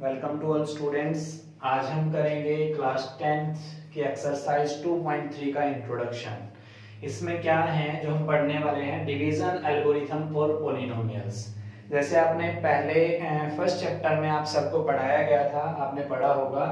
Welcome to all students. आज हम करेंगे क्लास 10th की एक्सरसाइज 2.3 का इंट्रोडक्शन। इसमें क्या है जो हम पढ़ने वाले हैं, डिवीजन एल्गोरिथम फॉर पॉलिनोमियल्स। जैसे आपने पहले फर्स्ट चैप्टर में आप सबको पढ़ाया गया था, आपने पढ़ा होगा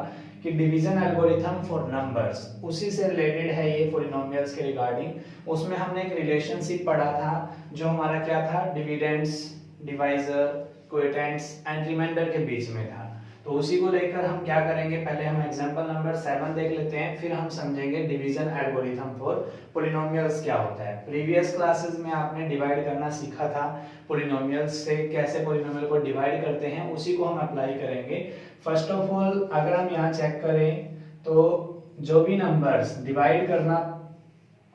कि डिवीजन एल्गोरिथम फॉर नंबर्स, उसी से रिलेटेड है ये पॉलिनोमियल्स के रिगार्डिंग। उसमें हमने एक रिलेशनशिप पढ़ा था जो हमारा क्या था, dividends, divisor, coefficients and remainder के बीच में था। तो उसी को लेकर हम क्या करेंगे, पहले हम एग्जांपल नंबर 7 देख लेते हैं, फिर हम समझेंगे डिवीजन एल्गोरिथम फॉर पॉलिनोमियल्स क्या होता है। प्रीवियस क्लासेस में आपने डिवाइड करना सीखा था, पॉलिनोमियल्स से कैसे पॉलिनोमियल को डिवाइड करते हैं, उसी को हम अप्लाई करेंगे। फर्स्ट ऑफ ऑल अगर हम यहाँ चेक करें तो जो भी नंबर्स डिवाइड करना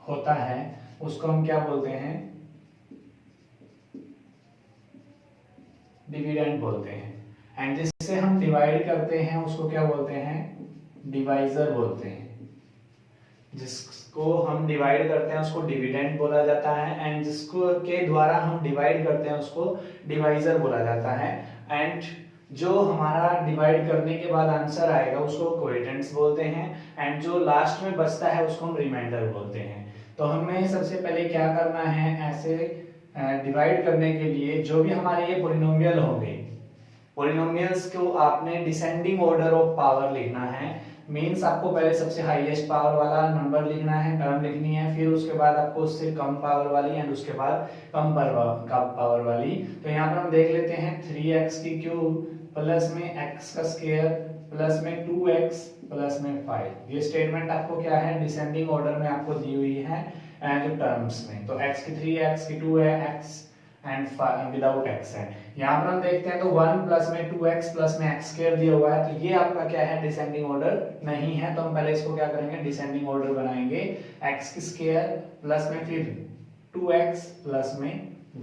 होता है उसको हम क्या बोलते हैं, डिविडेंड बोलते हैं। एंड जिससे हम डिवाइड करते हैं उसको क्या बोलते हैं, डिवाइजर बोलते हैं। जिसको हम डिवाइड करते हैं उसको डिविडेंड बोला जाता है, एंड जिसको के द्वारा हम डिवाइड करते हैं उसको डिवाइजर बोला जाता है। एंड जो हमारा डिवाइड करने के बाद आंसर आएगा उसको कोएफिशिएंट्स बोलते हैं, एंड जो लास्ट में बचता है उसको हम रिमाइंडर बोलते हैं। तो हमें सबसे पहले क्या करना है, ऐसे डिवाइड करने के लिए जो भी हमारे ये पॉलिनोमियल होंगे, पॉलिनोमियल्स को आपने डिसेंडिंग ऑर्डर ऑफ पावर लिखना है। मींस आपको पहले सबसे हाईएस्ट पावर वाला नंबर लिखना है, टर्म लिखनी है, फिर उसके बाद आपको उससे कम पावर वाली एंड उसके बाद कम पावर वाली। तो यहाँ पर हम देख लेते हैं 3x की क्यूब प्लस में x का स्क्वायर प्लस में 2x प्लस में 5। ये स्टेटमेंट आपको क्या है, डिसेंडिंग ऑर्डर में आपको दी हुई है एंड टर्म्स में। तो x की 3 x की 2 है, x एंड विदाउट x है। यहाँ पर हम देखते हैं तो 1 प्लस में 2x प्लस में x स्क्वायर दिया हुआ है, तो ये आपका क्या है, डिसेंडिंग ऑर्डर नहीं है। तो हम पहले इसको क्या करेंगे, डिसेंडिंग ऑर्डर बनाएंगे। x की स्क्वायर प्लस में फिर 2x प्लस में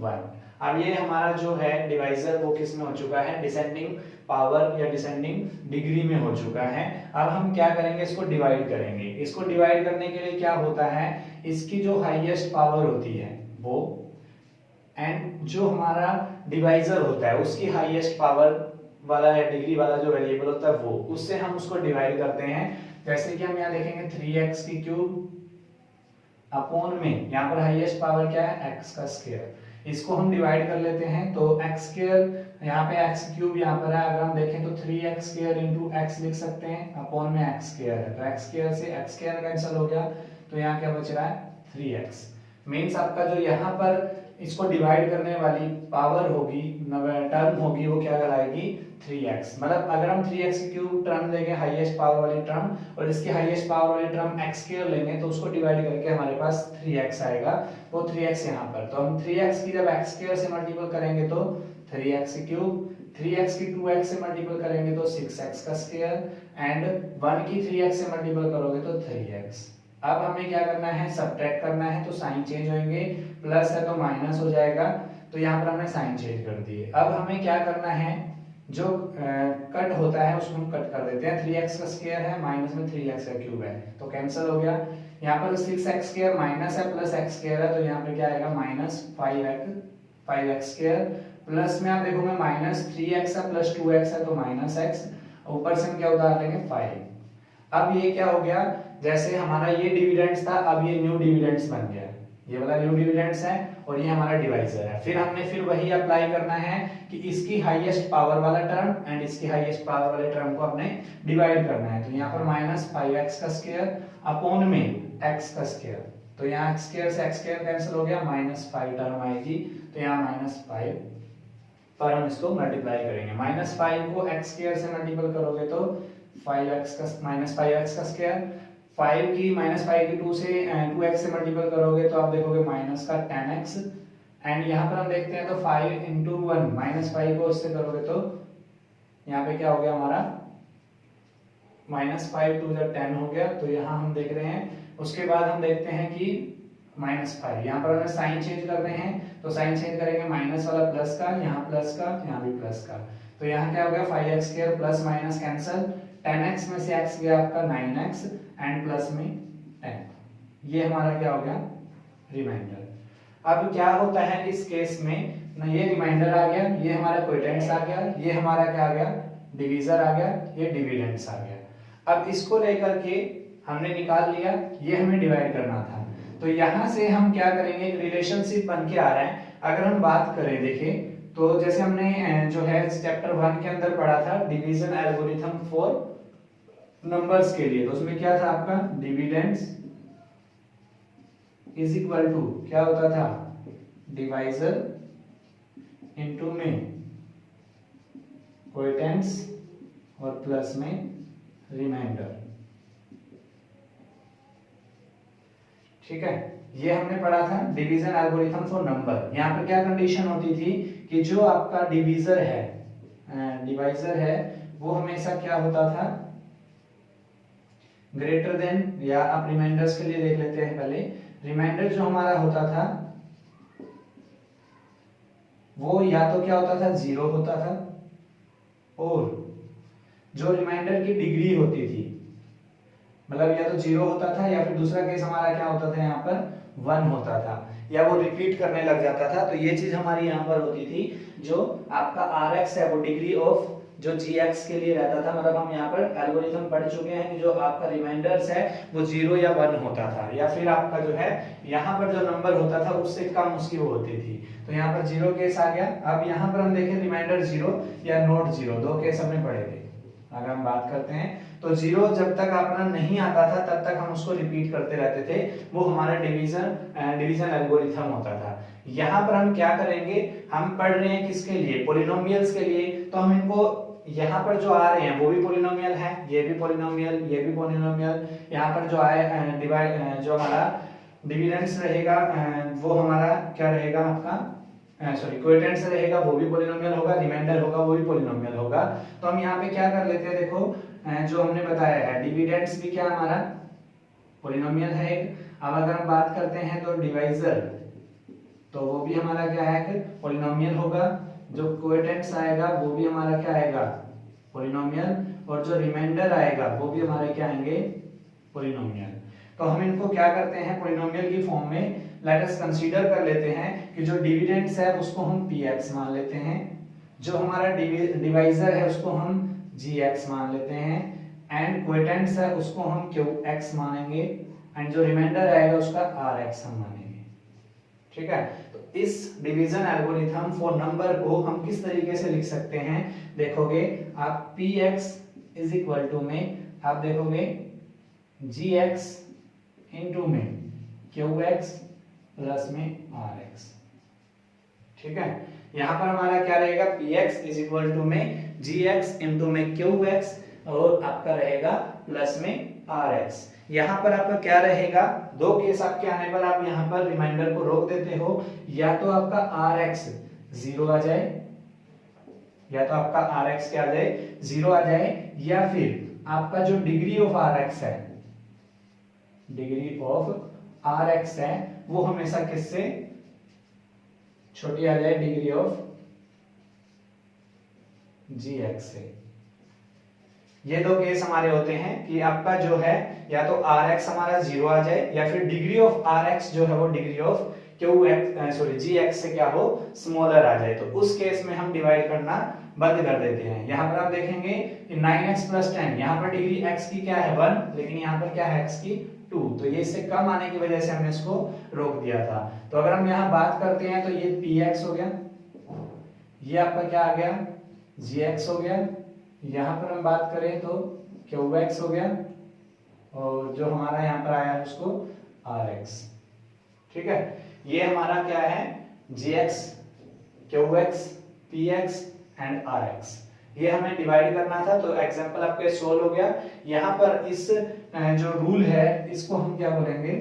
1। अब ये हमारा जो है डिवाइजर वो किस में हो चुका है, डिसेंडिंग पावर या डिसेंडिंग डिग्री में हो चुका है। अब हम क्या करेंगे, इसको डिवाइड करेंगे। इसको डिवाइड करने के लिए क्या होता है, इसकी जो हाईएस्ट पावर होती है वो, एंड जो हमारा डिवाइजर होता है उसकी हाईएस्ट पावर वाला या डिग्री वाला जो वेरिएबल होता है वो, उससे हम उसको डिवाइड करते हैं। जैसे कि हम यहाँ देखेंगे 3x की क्यूब अपॉन में, यहाँ पर हाईएस्ट पावर क्या है, x का स्क्वायर। इसको हम डिवाइड कर लेते हैं तो x स्क्वायर, यहाँ पे x क्यूब यहाँ पर है, अगर हम देखें तो 3x स्क्वायर इंटू x लिख सकते हैं, अपॉन में x स्क्वायर है, तो x स्क्वायर से x स्क्वायर कैंसिल हो गया, तो यहाँ क्या बच रहा है 3x। मीन्स आपका जो यहाँ पर इसको डिवाइड करने वाली पावर होगी, टर्म होगी, वो क्या कराएगी, 3x। मतलब अगर हम 3x की क्यूब टर्म लेंगे हाईएस्ट पावर वाली टर्म, और इसकी हाईएस्ट पावर वाली टर्म x स्क्वायर लेंगे, तो उसको डिवाइड करके हमारे पास 3x आएगा। वो 3x यहाँ पर, तो हम 3x की जब x स्क्वायर से मल्टीपल करेंगे तो 3x की क्यूब, 3x की 2x से मल्टीपल करेंगे तो 6x का स्क्वायर, एंड 1 की 3x से मल्टीपल करोगे तो 3x। अब हमें क्या करना है, सब्ट्रैक्ट करना है, तो साइन चेंज होंगे, प्लस है तो माइनस हो जाएगा, तो यहाँ पर हमने साइन चेंज कर दिए। अब हमें क्या करना है, जो कट होता है उसको हम कट कर देते हैं। 3x का स्क्वायर है, माइनस में 3x का क्यूब है, तो कैंसिल हो गया। यहाँ पर 6x स्क्वायर माइनस है, प्लस x स्क्वायर है, तो यहाँ पे क्या आएगा, माइनस 5x स्क्वायर, प्लस में आप देखोगे माइनस 3x है प्लस 2x है, तो माइनस x, ऊपर से हम क्या उतार लेंगे 5। अब ये क्या हो गया, जैसे हमारा ये डिविडेंड्स था, अब ये न्यू डिविडेंड्स बन गया, ये वाला न्यू डिविडेंड्स है और ये हमारा डिवाइजर है। फिर हमने फिर वही अप्लाई करना है कि इसकी हाईएस्ट पावर वाला टर्म एंड इसकी हाईएस्ट पावर वाले टर्म को हमने डिवाइड करना है। तो यहाँ पर माइनस 5x का स्क्वायर अपॉन में x का स्क्वायर, तो यहाँ x स्क्वायर से x स्क्वायर कैंसिल हो गया, माइनस 5 टर्म आएगी, तो यहाँ माइनस 5 पर हम इसको मल्टीप्लाई करेंगे। माइनस 5 को x स्क्वायर से मल्टीपल करोगे तो 5x का माइनस 5x का स्क्वायर, 5 की माइनस 5 की 2 से 2x से मल्टीपल करोगे तो आप देखोगे माइनस का 10x, एंड यहाँ पर हम देखते हैं तो 5 इंटू 1 माइनस 5 को इससे करोगे तो यहाँ पे क्या हो गया हमारा, माइनस 5 टू 10 हो गया, तो यहाँ हम देख रहे हैं। उसके बाद हम देखते हैं कि माइनस 5, यहाँ पर हमें साइन चेंज कर रहे हैं, तो साइन चेंज करेंगे, माइनस वाला प्लस का, यहाँ प्लस का, यहाँ भी प्लस का, तो यहाँ क्या हो गया 5x square plus minus cancel, 10x में से x गया आपका 9x एंड प्लस में 10, ये हमारा क्या हो गया, रिमाइंडर। अब क्या होता है इस केस में ना, ये रिमाइंडर आ गया, ये हमारा कोएफिशिएंट्स आ गया, ये हमारा क्या आ गया, डिवीजर आ गया, ये डिविडेंड्स आ गया। अब इसको लेकर के हमने निकाल लिया, ये हमें डिवाइड करना था। तो यहां से हम क्या करेंगे, एक रिलेशनशिप बन के आ रहा है। अगर हम बात करें देखिए तो जैसे हमने जो है चैप्टर 1 के अंदर पढ़ा था डिवीजन एल्गोरिथम फॉर नंबर्स के लिए, तो उसमें क्या था आपका, डिविडेंड्स इज इक्वल टू क्या होता था, डिवाइजर इनटू में क्वोटिएंट्स और प्लस में रिमाइंडर। ठीक है, ये हमने पढ़ा था डिवीजन एल्गोरिथम फॉर नंबर। यहाँ पर क्या कंडीशन होती थी कि जो आपका डिवीजर है, डिवाइजर है, वो हमेशा क्या होता था, ग्रेटर देन, या आप रिमाइंडर्स के लिए देख लेते हैं पहले। रिमाइंडर जो हमारा होता था वो या तो क्या होता था, 0 होता था, और जो रिमाइंडर की डिग्री होती थी, मतलब या तो 0 होता था या फिर दूसरा केस हमारा क्या होता था यहाँ पर 1 होता था, या वो रिपीट करने लग जाता था। तो ये चीज हमारी यहाँ पर होती थी, जो आपका Rx है वो डिग्री ऑफ जो Gx के लिए रहता था। मतलब हम यहाँ पर एल्गोरिथम पढ़ चुके हैं कि जो आपका रिमाइंडर्स है वो 0 या 1 होता था, या फिर आपका जो है यहाँ पर जो नंबर होता था उससे कम उसकी वो होती थी। तो यहाँ पर 0 केस आ गया। अब यहाँ पर हम देखें रिमाइंडर 0 या नॉट 0, दो केस हमने पढ़े थे। अगर हम बात करते हैं तो 0 जब तक अपना नहीं आता था तब तक हम उसको रिपीट करते रहते थे, वो हमारा डिवीजन एल्गोरिथम होता था। यहाँ पर हम क्या करेंगे, हम पढ़ रहे हैं किसके लिए, पॉलिनोमियल्स के लिए। तो हम इनको यहाँ पर जो आ रहे हैं वो भी पॉलिनोमियल है, ये भी पॉलिनोमियल, ये भी पॉलिनोमियल। यहाँ पर जो आए डिवाइड जो हमारा डिविडेंड्स रहेगा वो हमारा क्या रहेगा आपका, सॉरी क्वोटिएंट्स रहेगा, वो भी पॉलिनोमियल होगा, रिमाइंडर होगा वो भी पॉलिनोमियल होगा। तो हम यहाँ पे क्या कर लेते हैं, देखो जो हमने बताया है डिविडेंड्स भी क्या हमारा पॉलिनोमियल है एक। अब अगर हम बात करते हैं तो डिवाइजर, तो वो भी हमारा क्या है कि पॉलिनोमियल होगा। जो क्वोटिएंट्स आएगा वो भी हमारा क्या आएगा, पॉलिनोमियल, और जो रिमाइंडर आएगा वो भी हमारे क्या आएंगे, पॉलिनोमियल। तो हम इनको क्या करते हैं, पॉलिनोमियल की फॉर्म में लेट अस कंसीडर कर लेते हैं कि जो डिविडेंड्स है उसको हम px मान लेते हैं, जो हमारा डिवाइजर है उसको हम gx मान लेते हैं, एंड क्वोटिएंट्स है उसको हम qx मानेंगे, एंड जो रिमाइंडर आएगा उसका rx हम मानेंगे। ठीक है, तो इस डिवीजन एल्गोरिथम फॉर नंबर को हम किस तरीके से लिख सकते हैं, देखोगे आप px इज इक्वल टू में आप देखोगे gx इनटू में qx प्लस में rx। ठीक है, यहां पर हमारा क्या रहेगा, px इज इक्वल टू में gx इनटू में qx, और आपका रहेगा प्लस में rx। यहाँ पर आपका क्या रहेगा, दो केस आपके आने पर आप यहाँ पर रिमाइंडर को रोक देते हो, या तो आपका rx 0 आ जाए, या तो आपका rx क्या आ जाए, 0 आ जाए, या फिर आपका जो डिग्री ऑफ rx है, डिग्री ऑफ rx है वो हमेशा किससे छोटी आ जाए, डिग्री ऑफ gx से। ये दो केस हमारे होते हैं कि आपका जो है या तो rx हमारा 0 आ जाए, या फिर डिग्री ऑफ rx जो है वो डिग्री ऑफ gx से क्या हो, स्मॉलर आ जाए। तो उस केस में हम डिवाइड करना बंद कर देते हैं। यहाँ पर आप देखेंगे कि 9x + 10, यहाँ पर डिग्री x की क्या है 1, लेकिन यहाँ पर क्या है x की 2, तो ये इससे कम आने की वजह से हमने इसको रोक दिया था। तो अगर हम यहाँ बात करते हैं तो ये px हो गया, ये आपका क्या आ गया gx हो गया, यहाँ पर हम बात करें तो qx हो गया, और जो हमारा यहाँ पर आया है उसको rx। ठीक है, ये हमारा क्या है gx, qx, px and rx, ये हमें डिवाइड करना था। तो एग्जांपल आपके सोल्व हो गया। यहाँ पर इस जो रूल है इसको हम क्या बोलेंगे,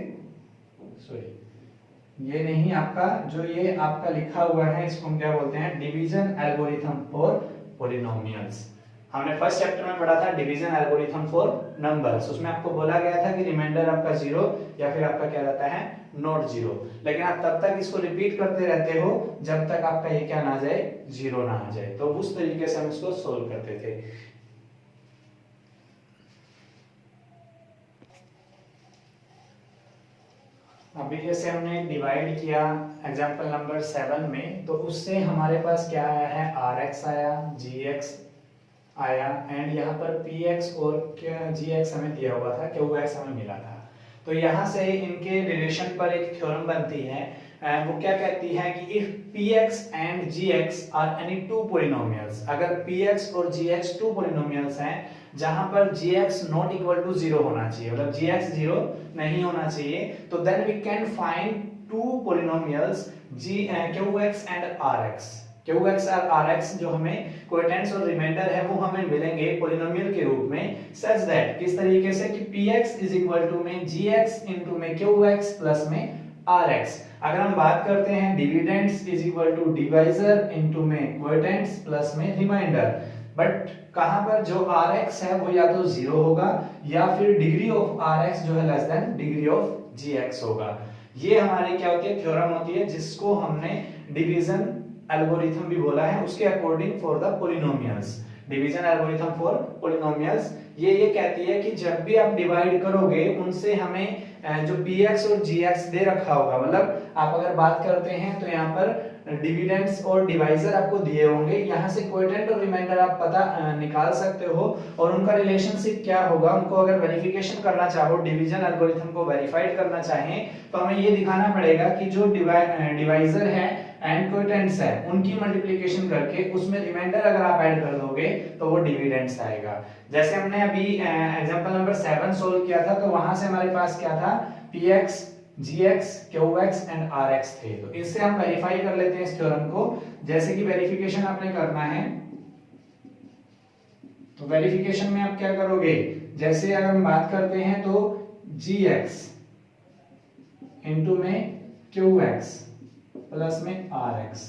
सॉरी ये नहीं, आपका जो ये आपका लिखा हुआ है इसको हम क्या बोलते हैं, डिवीजन एल्गोरिथम फॉर पॉलिनोमियल्स। हमने फर्स्ट चैप्टर में पढ़ा था डिवीजन एल्गोरिथम फॉर नंबर्स, उसमें आपको बोला गया था कि रिमाइंडर आपका 0 या फिर आपका क्या रहता है नॉट 0, लेकिन आप तब तक इसको रिपीट करते रहते हो जब तक आपका ये क्या ना जाए, 0 ना आ जाए। तो उस तरीके से हम इसको सोल्व करते थे। अभी जैसे हमने डिवाइड किया एग्जांपल नंबर 7 में, तो उससे हमारे पास क्या आया है, rx आया, gx आया एंड यहाँ पर पी एक्स और जी एक्स हमें दिया हुआ था, क्यू एक्स हमें मिला था। तो यहाँ से इनके रिलेशन पर एक थ्योरम बनती है, वो क्या कहती है कि if px and gx are any two polynomials, अगर px और gx टू पोलिनोमियल्स हैं जहां पर gx नॉट इक्वल टू 0 होना चाहिए, मतलब gx 0 नहीं होना चाहिए, तो then we can find two polynomials qx and rx। qx और rx जो हमें कोएटेंट्स और रिमाइंडर है वो हमें मिलेंगे पोलिनोमियल के रूप में, सच दैट किस तरीके से कि px इज इक्वल टू में gx इनटू में qx प्लस में rx। अगर हम बात करते हैं dividends is equal to divisor into में कोएटेंट्स प्लस में रिमाइंडर, बट कहां पर जो rx है वो या तो 0 होगा या फिर डिग्री ऑफ rx जो है less than degree of gx होगा। ये हमारी क्या होती है, थ्योरम होती है, जिसको हमने डिवीजन एल्गोरिथम भी बोला है, उसके according for the polynomials. Division algorithm for polynomials ये कहती है कि जब भी आप डिवाइड करोगे उनसे हमें जो px और gx दे रखा होगा, मतलब आप अगर बात करते हैं तो यहाँ पर डिविडेंड्स और डिवाइजर आपको दिए होंगे, यहाँ से कोएटेंट और रिमाइंडर आप पता निकाल सकते हो और उनका रिलेशनशिप क्या होगा। उनको अगर वेरिफिकेशन करना चाहो, डिवीजन एल्गोरिथम को वेरीफाइड करना चाहें, तो हमें ये दिखाना पड़ेगा कि जो डिवाइजर है एंड कोएटेंट्स है उनकी मल्टीप्लिकेशन करके उसमें रिमाइंडर अगर आप ऐड कर दोगे तो वो डिविडेंड्स आएगा। जैसे हमने अभी एग्जांपल नंबर 7 सोल्व किया था, तो वहां से हमारे पास क्या था, px gx qx and rx थे। तो इससे हम वेरीफाई कर लेते हैं इस थ्योरम को। जैसे कि वेरिफिकेशन आपने करना है, तो वेरिफिकेशन में आप क्या करोगे, जैसे अगर हम बात करते हैं तो gx इनटू में qx प्लस में rx,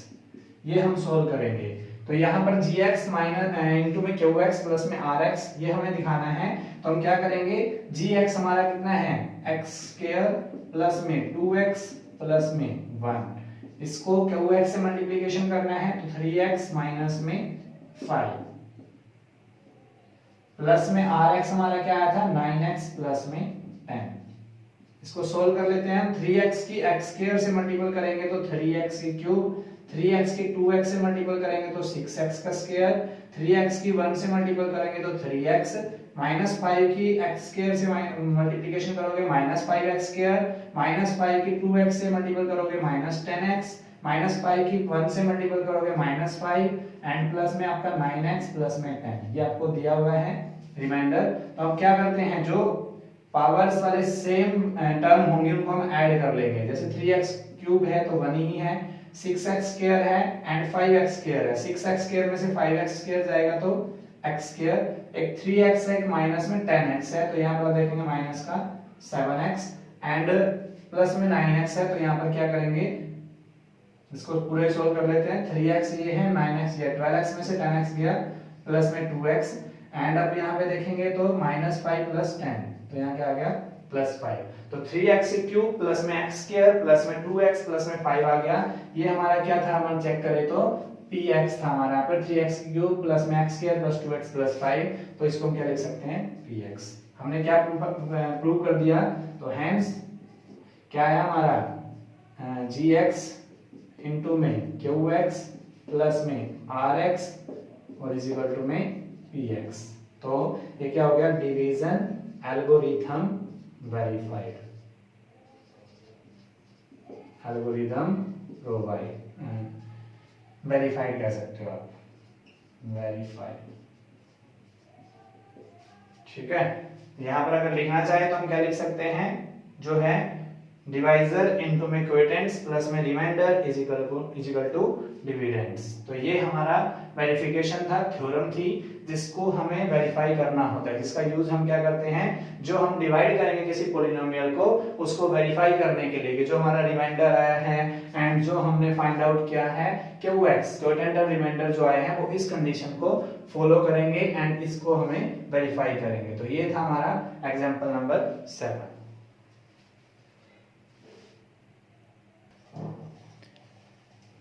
ये हम सोल्व करेंगे। तो यहाँ पर gx माइनस इनटू में qx प्लस में rx ये हमें दिखाना है, तो हम क्या करेंगे, gx हमारा कितना है, x स्क्वायर प्लस में 2x प्लस में 1, इसको qx से मल्टीप्लिकेशन करना है तो 3x माइनस में 5 प्लस में rx हमारा क्या आया था, 9x प्लस में 10। इसको सोल्व कर लेते हैं हम। 3x की x स्क्वायर से मल्टीपल करेंगे तो 3x की क्यूब, 3x की 2x से मल्टीपल करेंगे तो 6x का स्क्वायर, 3x की 1 से मल्टीपल करेंगे तो 3x, माइनस 5 की x स्क्वायर से मल्टीप्लिकेशन करोगे माइनस 5x स्क्वायर, माइनस 5 की 2x से मल्टीपल करोगे माइनस 10x, माइनस 5 की 1 से मल्टीपल करोगे माइनस 5 एंड प्लस में आपका 9x प्लस में 10, ये आपको दिया हुआ है रिमाइंडर। तो अब क्या करते हैं, जो पावर्स वाले सेम टर्म होंगे उनको हम ऐड कर लेंगे। जैसे 3x क्यूब है तो 1 ही है, 6x स्क्वायर है एंड 5x स्क्वायर है, 6x स्क्वायर में से 5x स्क्वायर जाएगा तो x स्क्वायर, एक 3x है, एक माइनस में 10x है, तो यहाँ पर देखेंगे माइनस का 7x एंड प्लस में 9x है, तो यहाँ पर क्या करेंगे, इसको पूरे सोल्व कर लेते हैं। 3x ये है, 9x ये, 12x में से 10x गया प्लस में 2x एंड अब यहाँ पे देखेंगे तो -5 प्लस 10, तो यहाँ क्या आ गया +5। तो 3x क्यूब प्लस में x स्क्वायर प्लस में 2x प्लस में 5 आ गया। ये हमारा क्या था, हम चेक करें तो px था हमारा, यहाँ पर 3x क्यूब प्लस में x square plus 2x plus 5, तो इसको हम क्या लिख सकते हैं, px। हमने क्या प्रूव कर दिया, तो हेंस क्या है हमारा gx इनटू में qx प्लस में rx और इज इक्वल टू में px। तो ये क्या हो गया, division algorithm verified, algorithm provide verified कह सकते हो आप, वेरीफाइड। ठीक है, यहां पर अगर लिखना चाहे तो हम क्या लिख सकते हैं, जो है डिवाइजर इनटू में कोएटेंट्स प्लस में remainder is equal to dividends. तो ये हमारा वेरिफिकेशन था, थ्योरम थी, जिसको हमें वेरीफाई करना होता है, जिसका यूज हम क्या करते हैं, जो हम डिवाइड करेंगे किसी पॉलिनोमियल को उसको वेरीफाई करने के लिए कि जो हमारा रिमाइंडर आया है एंड जो हमने फाइंड आउट किया है qx कोएटेंट और रिमाइंडर जो आए हैं वो इस कंडीशन को फॉलो करेंगे एंड इसको हमें वेरीफाई करेंगे। तो ये था हमारा example number 7।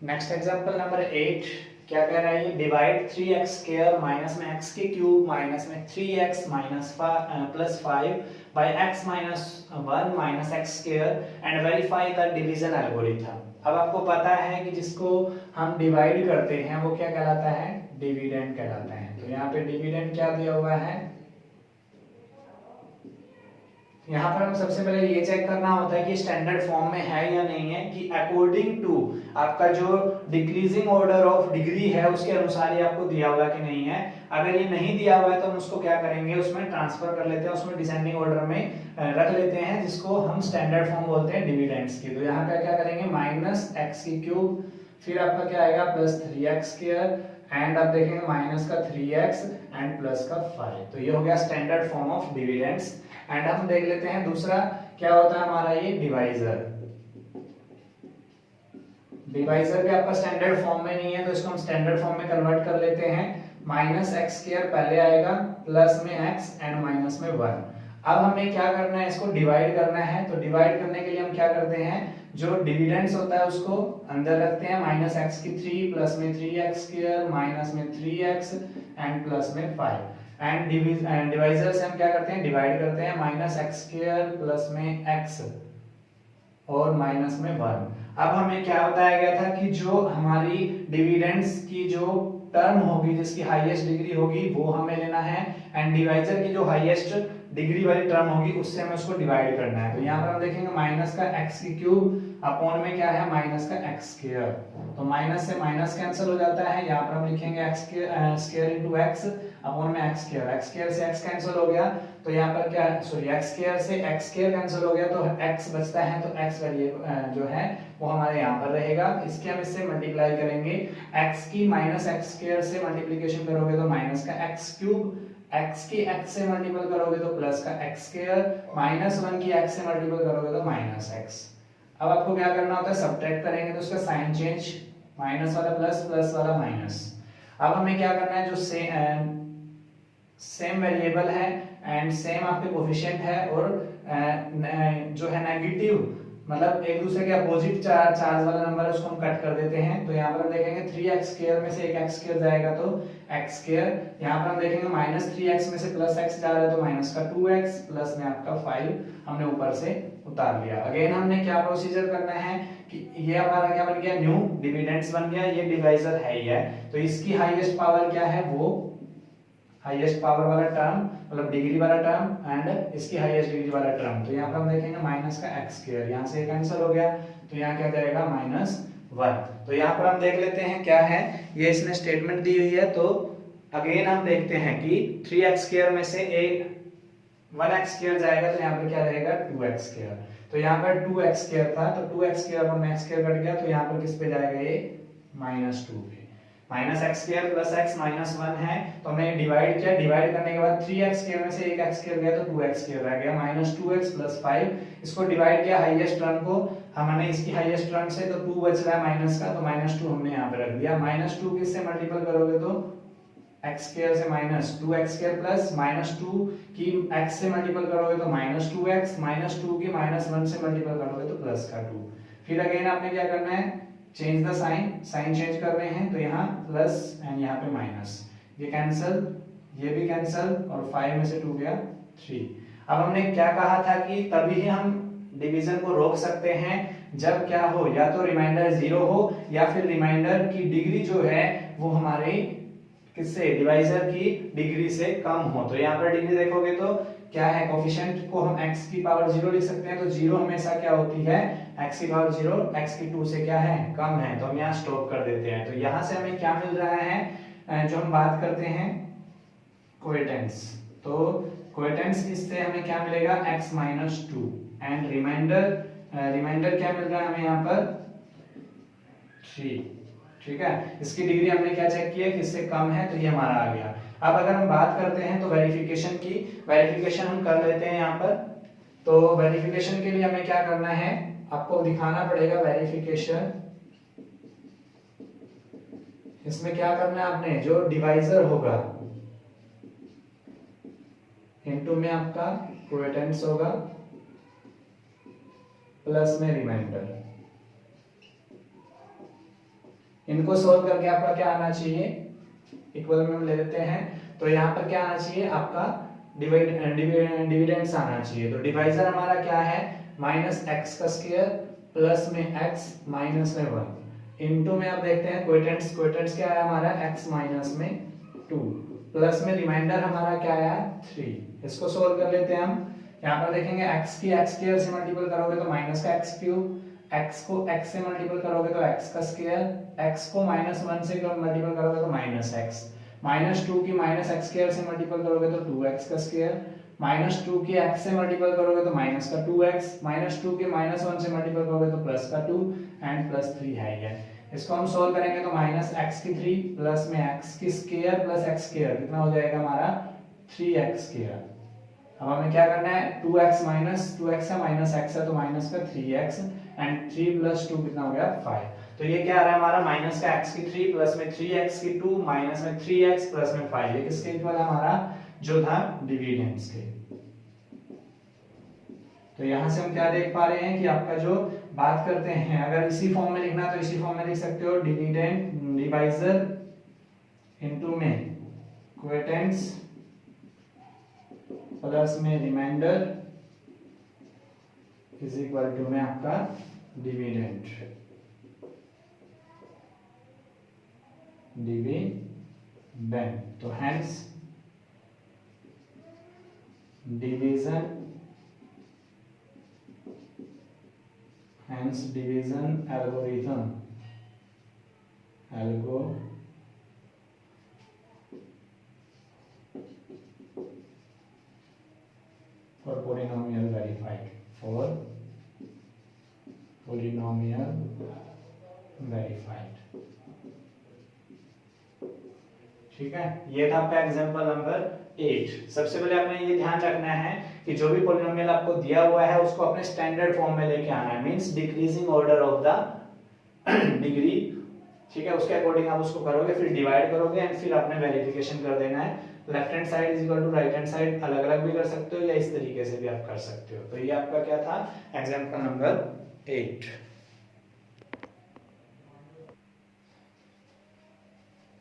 Next example number 8 क्या कह रहा है, ये डिवाइड 3x स्क्वायर माइनस में x के क्यूब माइनस में 3x minus plus 5 by x minus 1 minus x square and verify the division algorithm. अब आपको पता है कि जिसको हम डिवाइड करते हैं वो क्या कहलाता है, डिविडेंड कहलाता है। तो यहाँ पे डिविडेंड क्या दिया हुआ है, यहाँ पर हम सबसे पहले ये चेक करना होता है कि स्टैंडर्ड फॉर्म में है या नहीं है, कि अकॉर्डिंग टू आपका जो डिक्रीजिंग ऑर्डर ऑफ डिग्री है उसके अनुसार ये आपको दिया हुआ कि नहीं है। अगर ये नहीं दिया हुआ है तो हम उसको क्या करेंगे, उसमें ट्रांसफर कर लेते हैं, उसमें डिसेंडिंग ऑर्डर में रख लेते हैं, जिसको हम स्टैंडर्ड फॉर्म बोलते हैं डिविडेंड्स की। तो यहाँ पे क्या करेंगे, माइनस एक्स की क्यूब, फिर आपका क्या आएगा प्लस 3x स्क्वायर, एंड आप देखेंगे माइनस का 3x एंड प्लस का 5। तो ये हो गया standard form of dividends. And हम देख लेते हैं दूसरा क्या होता है हमारा ये डिवाइजर। डिवाइजर भी आपका स्टैंडर्ड फॉर्म में नहीं है, तो इसको हम स्टैंडर्ड फॉर्म में कन्वर्ट कर लेते हैं। माइनस एक्स स्क्वायर पहले आएगा, प्लस में x एंड माइनस में 1। अब हमें क्या करना है, इसको डिवाइड करना है। तो डिवाइड करने के लिए हम क्या करते हैं, जो डिविडेंड्स होता है उसको अंदर रखते हैं, माइनस एक्स की 3 प्लस में 3x स्क्वायर माइनस में 3x एंड प्लस में 5। एंड डिवाइजर से हम क्या करते हैं, डिवाइड करते हैं, माइनस एक्स स्क्वायर प्लस में x और माइनस में 1। अब हमें क्या बताया गया था कि जो हमारी डिविडेंड्स की जो टर्म होगी, जिसकी हाईएस्ट डिग्री होगी वो हमें लेना है, एंड डिवाइजर की जो हाईएस्ट डिग्री वाली टर्म होगी उससे हमें उसको डिवाइड करना है। तो यहाँ पर हम देखेंगे माइनस का x की क्यूब अपॉन में क्या है, माइनस का x स्क्वायर। तो माइनस से माइनस कैंसिल हो जाता है, यहाँ पर हम लिखेंगे x square into x upon में x स्क्वायर। x स्क्वायर से x कैंसिल हो गया, तो यहाँ पर क्या सॉरी x स्क्वायर से x स्क्वायर कैंसिल हो गया, तो x बचता है, तो x वेरिएबल जो है वो हमारे यहाँ पर रहेगा। इसके हम इससे मल्टीप्लाई करेंगे, x की माइनस एक्स स्क्वायर से मल्टीप्लिकेशन करोगे तो माइनस का x क्यूब, x की x से मल्टीपल करोगे तो प्लस का x स्क्वायर, माइनस 1 की x से मल्टीपल करोगे तो माइनस x। अब आपको क्या करना होता है, सब्ट्रैक्ट करेंगे तो उसका साइन चेंज, माइनस वाला प्लस, प्लस वाला माइनस। अब हमें क्या करना है, जो सेम वेरिएबल है एंड सेम आपके कोफिशिएंट है और जो है नेगेटिव मतलब एक दूसरे के अपोजिट चार्ज वाला नंबर है, उसको हम कट कर देते हैं। तो यहाँ पर हम देखेंगे 3x स्क्वायर में से एक x स्क्वायर जाएगा तो x स्क्वायर, यहाँ पर हम देखेंगे माइनस 3x में से प्लस x जा रहा है तो माइनस का 2x, प्लस में आपका 5 हमने ऊपर से उतार लिया। अगेन हमने क्या प्रोसीजर करना है कि ये हमारा क्या बन गया, न्यू डिविडेंड्स बन गया, ये डिवाइजर है ही है, तो इसकी हाईएस्ट पावर क्या है, वो हाईएस्ट पावर वाला टर्म मतलब डिग्री वाला टर्म एंड इसकी हाईएस्ट डिग्री वाला टर्म। तो यहाँ पर हम देखेंगे माइनस का x स्क्वायर, यहाँ से कैंसिल हो गया, तो यहाँ क्या जाएगा माइनस 1। तो यहाँ पर हम देख लेते हैं क्या है, ये इसने स्टेटमेंट दी हुई है। तो अगेन हम देखते हैं कि 3x स्क्वायर में से एक 1x स्क्वायर जाएगा, तो यहाँ पर क्या रहेगा 2x स्क्वायर। तो यहाँ पर 2x स्क्वायर था, तो 2x स्क्वायर और x स्क्वायर कट गया, तो यहाँ पर किस पे जाएगा, ये -2 पे। Minus x square plus x minus 1 है, तो हमने डिवाइड किया, डिवाइड करने के बाद 3x स्क्वायर में से एक x स्क्वायर गया तो 2x स्क्वायर रह गया, माइनस 2x प्लस 5। इसको डिवाइड किया हाईएस्ट टर्म को, हमने इसकी हाईएस्ट टर्म से, तो 2 बच रहा है माइनस का, तो -2 हमने यहाँ पे रख दिया। -2 किससे मल्टीपल करोगे तो x स्क्वायर से माइनस 2x स्क्वायर प्लस -2 की x से मल्टीपल करोगे तो -2x, -2 की -1 से मल्टीपल करोगे तो प्लस का 2। फिर अगेन आपने क्या करना है, change the sign, sign change कर रहे हैं, तो यहाँ प्लस एंड यहाँ पे माइनस, ये कैंसिल, ये भी कैंसिल, और 5 में से 2 गया 3। अब हमने क्या कहा था कि तभी हम डिवीजन को रोक सकते हैं जब क्या हो, या तो रिमाइंडर 0 हो या फिर रिमाइंडर की डिग्री जो है वो हमारे किससे, डिवाइजर की डिग्री से कम हो। तो यहाँ पर डिग्री देखोगे तो क्या है, कोफिशिएंट को हम x की पावर 0 लिख सकते हैं, तो 0 हमेशा क्या होती है, x की पावर 0 x की 2 से क्या है, कम है, तो हम यहाँ स्टॉप कर देते हैं। तो यहाँ से हमें क्या मिल रहा है, जो हम बात करते हैं कोएटेंस, तो कोएटेंस इससे हमें क्या मिलेगा, x माइनस 2 एंड रिमाइंडर क्या मिल रहा है हमें यहाँ पर 3। ठीक है, इसकी डिग्री हमने क्या चेक किया कि इससे कम है, तो ये हमारा आ गया। अब अगर हम बात करते हैं तो वेरिफिकेशन की, वेरिफिकेशन हम कर लेते हैं यहाँ पर। तो वेरिफिकेशन के लिए हमें क्या करना है, आपको दिखाना पड़ेगा वेरिफिकेशन। इसमें क्या करना है आपने, जो डिवाइजर होगा इनटू में आपका कोएटेंस होगा प्लस में रिमाइंडर, इनको सोल्व करके आपका क्या आना चाहिए, इक्वल में हम ले लेते हैं। तो यहाँ पर क्या आना चाहिए, आपका डिविडेंड्स आना चाहिए। तो डिवाइजर हमारा क्या है, माइनस एक्स का स्क्वायर प्लस में x माइनस में 1 इनटू में आप देखते हैं क्वोटेंट्स क्या है हमारा x माइनस में 2 प्लस में रिमाइंडर हमारा क्या आया 3। इसको सोल्व कर लेते हैं हम। यहाँ पर देखेंगे x की x स्क्वायर से मल्टीपल करोगे तो माइनस का x क्यूब, x को x से मल्टीपल करोगे तो x का स्क्वायर, x को -1 से मल्टीपल करोगे तो -x, -2 की -x स्क्वायर से मल्टीपल करोगे तो 2x का स्क्वायर, -2 की x से मल्टीपल करोगे तो माइनस का 2x, -2 के -1 से मल्टीपल करोगे तो प्लस का 2 एंड +3 है ये। इसको हम सोल्व करेंगे तो -x की 3 प्लस में x की स्क्वायर प्लस x स्क्वायर कितना हो जाएगा हमारा 3x स्क्वायर। अब हमें क्या करना है 2x है -x है तो माइनस का 3x एंड 3 + 2 कितना हो गया 5। तो ये क्या आ रहा है हमारा माइनस का x की 3 प्लस में 3x की 2 माइनस में 3x प्लस में 5। ये किसके इक्वल है हमारा जो था डिविडेंड्स के। तो यहां से हम क्या देख पा रहे हैं कि आपका जो बात करते हैं अगर इसी फॉर्म में लिखना है तो इसी फॉर्म में लिख सकते हो डिविडेंड डिवाइजर इनटू में क्वोटेंट्स प्लस में रिमाइंडर इज इक्वल टू में आपका डिविडेंड तो hence division algorithm for polynomial verified ठीक है। ये था आपका एग्जांपल नंबर 8। सबसे पहले आपने ये ध्यान रखना है कि जो भी पॉलिनोमियल आपको दिया हुआ है उसको अपने स्टैंडर्ड फॉर्म में लेके आना है, means decreasing order of the degree. ठीक है, उसके अकॉर्डिंग आप उसको करोगे, फिर डिवाइड करोगे एंड फिर आपने वेरिफिकेशन कर देना है। Left hand side is equal to right hand side अलग अलग भी कर सकते हो या इस तरीके से भी आप कर सकते हो। तो ये आपका क्या था एग्जांपल नंबर 8।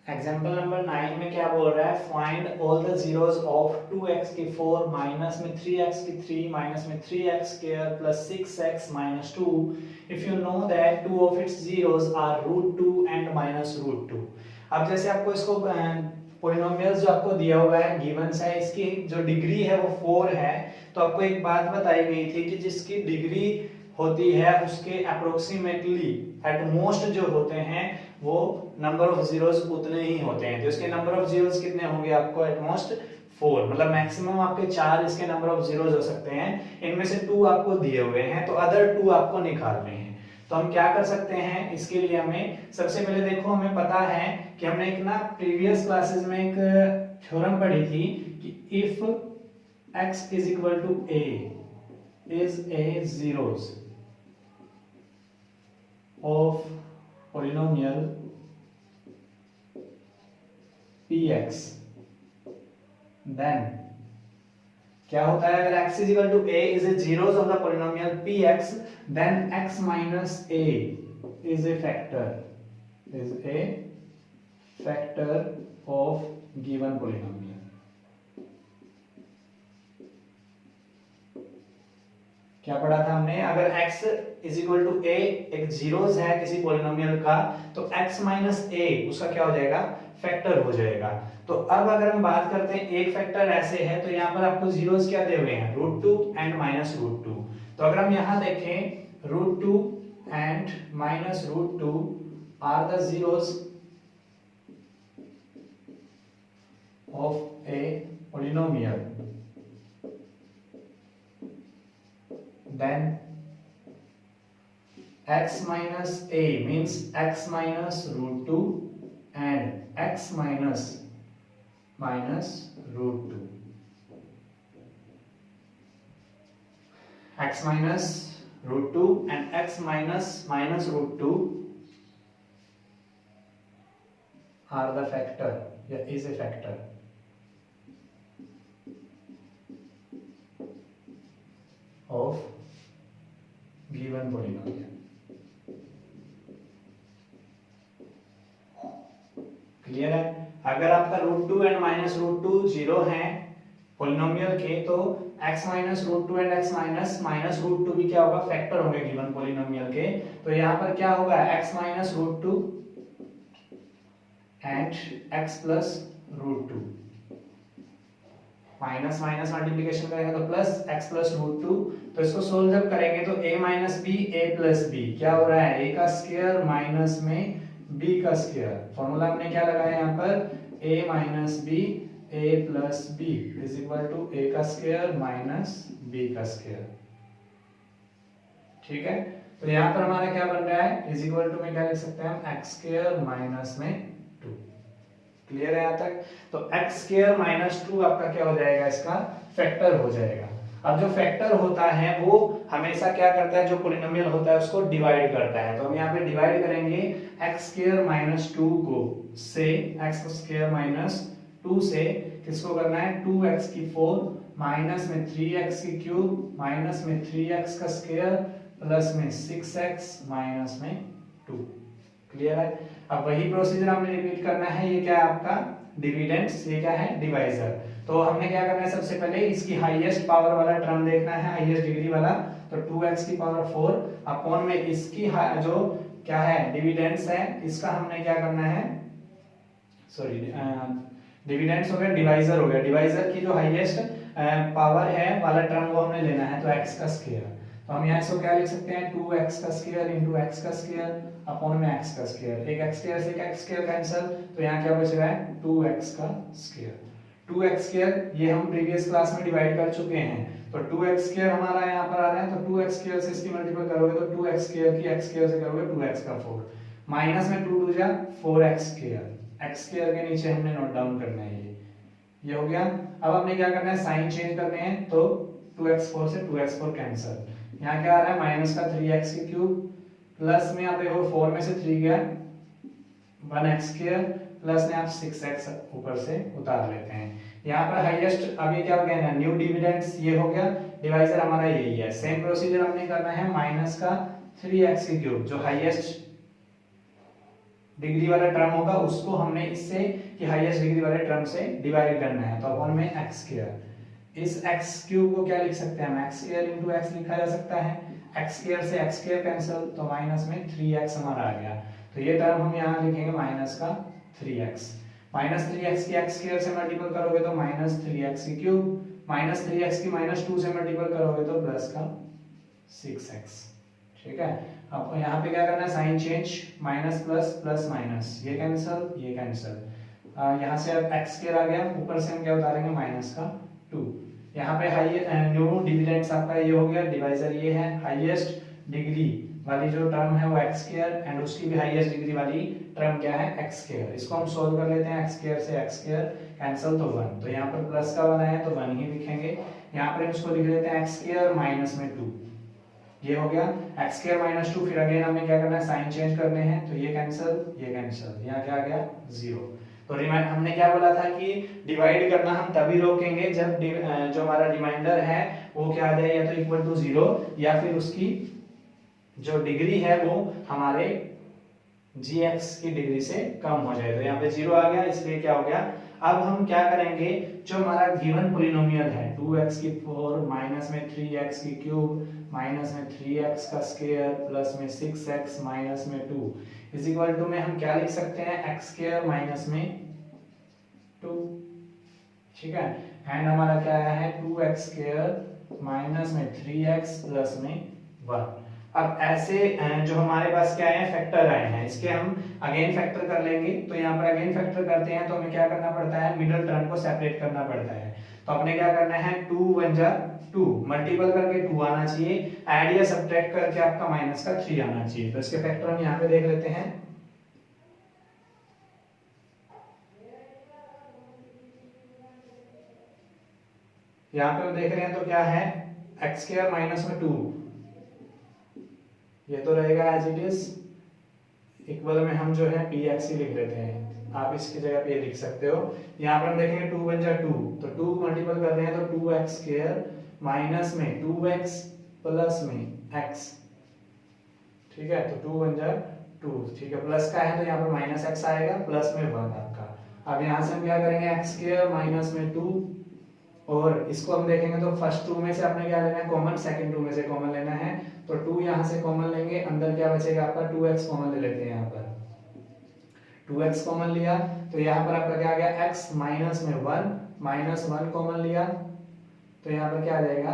एग्जाम्पल नंबर 9 में क्या बोल रहा है find all the zeros of 2x की 4 माइनस में 3x की 3 माइनस में 3x square plus 6x minus 2 if you know that two of its zeros are √2 and -√2। अब जैसे आपको इसको पॉलिनोमियल्स जो आपको दिया हुआ है गिवन है इसकी जो डिग्री है वो 4 है, तो आपको एक बात बताई गई थी कि जिसकी डिग्री होती है उसके अप्रोक्सीमेटली एट मोस्ट जो होते हैं वो नंबर ऑफ जीरोस उतने ही होते हैं। तो इसके नंबर ऑफ जीरोस कितने होंगे आपको एट मोस्ट 4, मतलब मैक्सिमम आपके 4 इसके नंबर ऑफ जीरोस हो सकते हैं। इनमें से 2 आपको दिए हुए हैं तो अदर 2 आपको निकालने हैं। तो हम क्या कर सकते हैं इसके लिए हमें सबसे पहले देखो हमें पता है कि हमने एक ना प्रीवियस क्लासेस में एक थ्योरम पढ़ी थी कि if x is equal to a is a zeros of polynomial px then क्या होता है अगर x is equal to a is a zeros of the polynomial px then x minus a is a factor of given polynomial। क्या पढ़ा था हमने अगर x is equal to a एक जीरोस है किसी पॉलिनोमियल का तो x माइनस a उसका क्या हो जाएगा फैक्टर हो जाएगा। तो अब अगर हम बात करते हैं एक फैक्टर ऐसे है तो यहाँ पर आपको जीरोस क्या दे हुए हैं √2 एंड -√2। तो अगर हम यहाँ देखें √2 and -√2 are the zeros of a polynomial then x minus a means x minus √2 and x minus √2 x minus √2 and x minus -√2 are the factor is a factor of given polynomial। Clear है। अगर आपका √2 and -√2 zero हैं polynomial के तो x minus root two and x minus minus root two भी क्या होगा, factor होंगे गिवन पॉलिनोमियल के। तो यहाँ पर क्या होगा, x minus root two and x plus root two, minus minus multiplication करेंगे तो plus x plus root two. तो इसको सोल्व जब करेंगे तो a minus b a plus b क्या हो रहा है, a का स्क्वायर माइनस में b का स्क्वायर। फॉर्मूला हमने क्या लगाया यहाँ पर, a minus b a plus b is equal to a का स्क्वायर माइनस b का स्क्वायर। ठीक है, तो यहाँ पर हमारा क्या बन रहा है, इज इक्वल टू में क्या लिख सकते हैं हम, एक्स स्क्वायर माइनस में 2। क्लियर है यहाँ तक। तो x स्क्वायर माइनस 2 आपका क्या हो जाएगा, इसका फैक्टर हो जाएगा। अब जो फैक्टर होता है वो हमेशा क्या करता है, जो पॉलिनोमियल होता है उसको डिवाइड करता है। तो हम यहाँ पे डिवाइड करेंगे x स्क्वायर माइनस 2 को से, x स्क्वायर माइनस 2 से किसको करना है, 2x की 4 माइनस में 3x की क्यूब माइनस में 3x का स्क्वायर प्लस में 6x माइनस में 2। क्लियर है। अब वही प्रोसीजर हमने रिपीट करना है। ये क्या है आपका डिविडेंड्स, ये क्या है डिवाइजर। तो हमने क्या करना है, सबसे पहले इसकी हाईएस्ट पावर वाला टर्म देखना है, हाईएस्ट डिग्री वाला। तो 2x की पावर 4 अपॉन में इसकी जो क्या है डिविडेंड्स है, इसका हमने क्या करना है, सॉरी डिविडेंड्स हो गया, डिवाइजर हो गया। डिवाइजर की जो हाईएस्ट पावर है वाला टर्म वो हमने लेना है, तो x का स्क्वायर। तो हम यहाँ इसको क्या लिख सकते हैं, 2x का स्क्वायर इंटू x का स्क्वायर अपॉन में x का स्क्वायर। एक x स्क्वायर से एक x स्क्वायर कैंसिल, तो यहाँ क्या बच रहा है 2x का स्क्वायर। 2x स्क्वायर ये हम प्रीवियस क्लास में डिवाइड कर चुके हैं। तो 2x स्क्वायर हमारा यहाँ पर आ रहा है, तो 2x स्क्वायर से इसकी मल्टीपल करोगे तो 2x स्क्वायर की x स्क्वायर से करोगे 2x का 4 माइनस में 2 2 जा 4x स्क्वायर। x स्क्वायर के नीचे हमने नोट डाउन करना है, ये हो गया। अब हमने क्या करना है, साइन चेंज करने हैं। तो 2x4 से 2x4 कैंसिल, यहाँ क्या आ रहा है माइनस का 3x की क्यूब प्लस में आप देखो 4 में से 3 गया 1x स्क्वायर प्लस में आप 6x ऊपर से उतार लेते हैं। यहाँ पर हाईएस्ट अब ये क्या हो गया ना, न्यू डिविडेंड्स ये हो गया, डिवाइजर हमारा यही है। सेम प्रोसीजर हमने करना है, माइनस का 3x की क्यूब जो हाईएस्ट डिग्री वाला टर्म होगा उसको हमने इससे कि हाईएस्ट डिग्री वाले टर्म से डिवाइड करना है, तो अपॉन में x स्क्वायर। इस x क्यूब को क्या लिख सकते हैं हम, x स्क्वायर इनटू x लिखा जा सकता है। x स्क्वायर से x स्क्वायर कैंसिल, तो माइनस में 3x हमारा आ गया। तो ये टर्म हम यहाँ लिखेंगे माइनस का 3x। माइनस 3x की x स्क्वायर से मल्टीपल करोगे तो माइनस 3x की क्यूब माइनस 3x की माइनस 2 से मल्टीपल करोगे तो प्लस का 6x। ठीक है, आपको यहाँ पे क्या करना है, sign change, minus plus plus minus, ये कैंसिल ये कैंसिल। यहाँ से अब x स्क्वायर आ गया, ऊपर से हम क्या उतारेंगे माइनस का 2। यहाँ पे हाई न्यू डिविडेंड्स आपका ये हो गया, डिवाइजर ये है। हाईएस्ट डिग्री वाली जो टर्म है वो x स्क्वायर एंड उसकी भी हाईएस्ट डिग्री वाली टर्म क्या है x स्क्वायर। इसको हम सोल्व कर लेते हैं, x स्क्वायर से x स्क्वायर कैंसिल तो 1, तो यहाँ पर प्लस का 1 है तो 1 ही लिखेंगे। यहाँ पर इसको लिख लेते हैं x स्क्वायर माइनस में 2, ये हो गया x स्क्वायर माइनस 2। फिर अगेन हमें क्या करना है, साइन चेंज करने हैं, तो ये कैंसिल, यहाँ क्या आ गया 0। तो हमने क्या बोला था कि डिवाइड करना हम तभी रोकेंगे जब जो हमारा रिमाइंडर है वो क्या आ जाए, या तो इक्वल टू 0 या फिर उसकी जो डिग्री है वो हमारे gx की डिग्री से कम हो जाए। तो यहाँ पे 0 आ गया, इसलिए क्या हो गया। अब हम क्या करेंगे, जो हमारा गिवन पॉलिनोमियल है 2x की 4 माइनस में 3x की क्यूब माइनस में 3x का स्क्वायर प्लस में 6x माइनस में 2 इज इक्वल टू में हम क्या लिख सकते हैं, x स्क्वायर माइनस में 2। ठीक है, एंड हमारा क्या आया है 2x स्क्वायर माइनस में 3x प्लस में 1। अब ऐसे जो हमारे पास क्या है फैक्टर आए हैं, इसके हम अगेन फैक्टर कर लेंगे। तो यहाँ पर अगेन फैक्टर करते हैं तो हमें क्या करना पड़ता है, मिडिल टर्म को सेपरेट करना पड़ता है। तो अपने क्या करना है, 2 1 जा 2 मल्टीपल करके 2 आना चाहिए, ऐड या सब्ट्रैक्ट करके आपका माइनस का 3 आना चाहिए। तो इसके फैक्टर हम यहाँ पे देख लेते हैं। यहाँ पे हम देख रहे हैं तो क्या है, x स्क्वायर माइनस में 2, ये तो रहेगा एज इट इज। इक्वल में हम जो है px ही लिख लेते हैं, आप इसकी जगह पे लिख सकते हो। यहाँ पर हम देखेंगे 2 1 जा 2, तो 2 मल्टीपल कर रहे हैं तो 2x स्क्वायर माइनस में 2x प्लस में x। ठीक है, तो 2 1 जा 2, ठीक है, प्लस का है तो यहाँ पर माइनस x आएगा प्लस में 1 आपका। अब यहाँ से हम क्या करेंगे, x स्क्वायर माइनस में 2 और इसको हम देखेंगे तो फर्स्ट 2 में से आपने क्या लेना है कॉमन, सेकंड 2 में से कॉमन लेना है। तो 2 यहाँ से कॉमन लेंगे, अंदर क्या बचेगा आपका 2x कॉमन ले लेते हैं। यहाँ पर 2x कॉमन लिया तो यहाँ पर आपका क्या आ गया x माइनस में 1, माइनस 1 कॉमन लिया तो यहाँ पर क्या आ जाएगा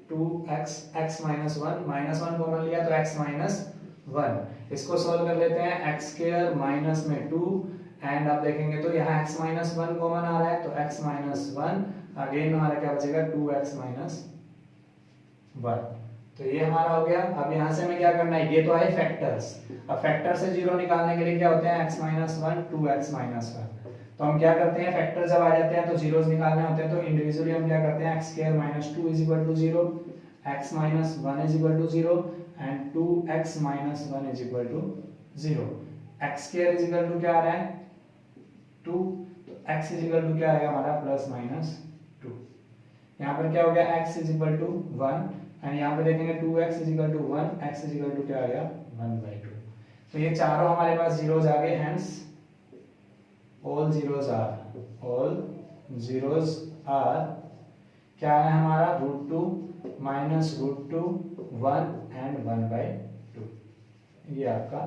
2x, x minus 1, minus 1 common लिया तो x माइनस 1। इसको सॉल्व कर लेते हैं, x स्क्वायर माइनस में 2 एंड आप देखेंगे तो यहाँ x माइनस 1 कॉमन आ रहा है तो x माइनस 1, अगेन हमारा क्या बचेगा 2x माइनस 1। तो ये हमारा हो गया। अब यहाँ से हमें क्या करना है, ये तो आए फैक्टर्स। अब फैक्टर से जीरो निकालने के लिए क्या होते हैं x माइनस 1, 2x माइनस 1। तो हम क्या करते हैं, फैक्टर जब आ जाते हैं तो जीरोस निकालने होते हैं तो इंडिविजुअली हम क्या करते हैं x square minus 2 is equal to 0, x minus 1 is equal to 0 and 2x minus 1 is equal to 0। x square is equal to क्या आ रहा है 2, तो x इज इक्वल टू क्या आएगा हमारा प्लस माइनस 2। यहाँ पर क्या हो गया x is equal to 1 and यहाँ पे देखेंगे 2x is equal to 1, x is equal to क्या आ गया 1/2। तो ये चारों हमारे पास जीरोस आ गए, हेंस ऑल जीरोस आर क्या है हमारा √2 माइनस √2 1 एंड 1/2। ये आपका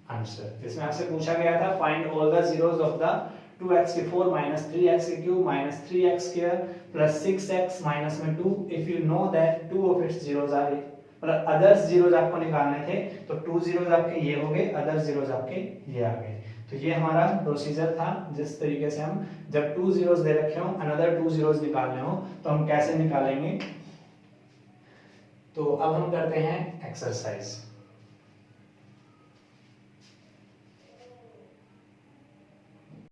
आंसर। इसमें आपसे पूछा गया था find all the zeros of the 2x³ minus 3x³ minus 3x² plus 6x minus में 2 if you know that 2 of its zeros are, मतलब अदर्स जीरोस आपको निकालने थे तो 2 जीरोस आपके ये हो गए, अदर जीरोस आपके ये आ गए। तो ये हमारा प्रोसीजर था जिस तरीके से हम जब 2 जीरोस दे रखे हो अनदर 2 जीरोस निकालने हो तो हम कैसे निकालेंगे। तो अब हम करते हैं एक्सरसाइज।